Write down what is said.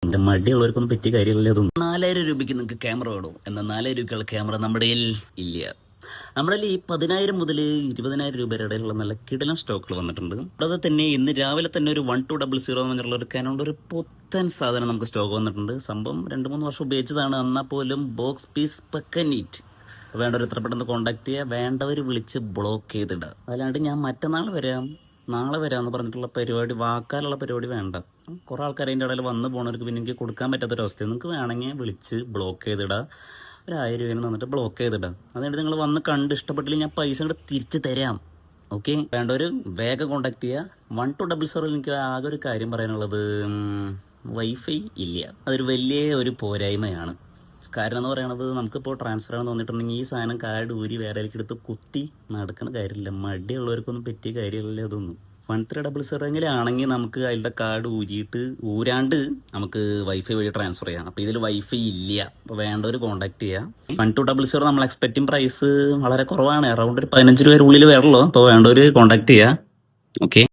എൻ്റെ മടിയുള്ളവർക്കൊന്നും പറ്റിയ കാര്യമല്ലേ അതൊന്നും. 4000 രൂപയ്ക്ക് നിങ്ങൾക്ക് ക്യാമറ വേണോ? എന്നാൽ 4000 രൂപയ്ക്കുള്ള ക്യാമറ നമ്മുടെ ഇല്ല. നമ്മുടെ ഈ 10,000 മുതൽ 20,000 രൂപയുടെ ഇടയിലുള്ള നല്ല കിടിലൻ സ്റ്റോക്കുകൾ വന്നിട്ടുണ്ട്. അത് തന്നെ ഇന്ന് രാവിലെ തന്നെ ഒരു 1200 എന്ന് പറഞ്ഞുള്ള ഒരു കാനോണ്ട് ഒരു പുത്തൻ സാധനം നമുക്ക് സ്റ്റോക്ക് വന്നിട്ടുണ്ട്. സംഭവം 2-3 വർഷം ഉപയോഗിച്ചതാണ്. എന്നാൽ പോലും ബോക്സ് പീസ് പക്ക നീറ്റ്. വേണ്ടവർ എത്ര പെട്ടെന്ന് കോൺടാക്ട് ചെയ്യുക, വേണ്ടവർ വിളിച്ച് ബ്ലോക്ക് ചെയ്തിടുക. അല്ലാണ്ട് ഞാൻ മറ്റന്നാൾ വരാം നാളെ വരാമെന്ന് പറഞ്ഞിട്ടുള്ള പരിപാടി, വാക്കാലുള്ള പരിപാടി വേണ്ട. കുറേ ആൾക്കാർ അതിൻ്റെ ഇടയിൽ വന്ന് പോകുന്നവർക്ക് പിന്നെ എനിക്ക് കൊടുക്കാൻ പറ്റാത്തൊരവസ്ഥ. നിങ്ങൾക്ക് വേണമെങ്കിൽ വിളിച്ച് ബ്ലോക്ക് ചെയ്തിടുക. 1000 രൂപ തന്നിട്ട് ബ്ലോക്ക് ചെയ്തിടാം. അതുകൊണ്ട് നിങ്ങൾ വന്ന് കണ്ട് ഇഷ്ടപ്പെട്ടില്ലെങ്കിൽ ഞാൻ പൈസ കൂടെ തിരിച്ച് തരാം. ഓക്കെ, വേണ്ടവർ വേഗം കോൺടാക്ട് ചെയ്യുക. 1200 എനിക്ക് ആകെ ഒരു കാര്യം പറയാനുള്ളത്, വൈഫൈ ഇല്ല. അതൊരു വലിയ ഒരു പോരായ്മയാണ്. കാരണം എന്ന് പറയുന്നത്, നമുക്കിപ്പോൾ ട്രാൻസ്ഫർ ആണെന്ന് തോന്നിയിട്ടുണ്ടെങ്കിൽ ഈ സാധനം കാർഡ് ഊരി വേറെ എടുത്ത് കുത്തി നടക്കുന്ന കാര്യമില്ല. മടിയുള്ളവർക്കൊന്നും പറ്റിയ കാര്യമില്ല അതൊന്നും. 1300 ആണെങ്കിൽ നമുക്ക് അതിൻ്റെ കാർഡ് ഊരാണ്ട് നമുക്ക് വൈഫൈ വഴി ട്രാൻസ്ഫർ ചെയ്യാം. അപ്പോൾ ഇതിൽ വൈഫൈ ഇല്ല. അപ്പോൾ വേണ്ടവർ കോൺടാക്ട് ചെയ്യാം. 1200 നമ്മൾ എക്സ്പെക്റ്റിംഗ് പ്രൈസ് വളരെ കുറവാണ്. അറൗണ്ട് ഒരു 15 രൂപയുടെ ഉള്ളിൽ വരുള്ളൂ. അപ്പോൾ വേണ്ടവർ കോൺടാക്ട് ചെയ്യാം. ഓക്കെ.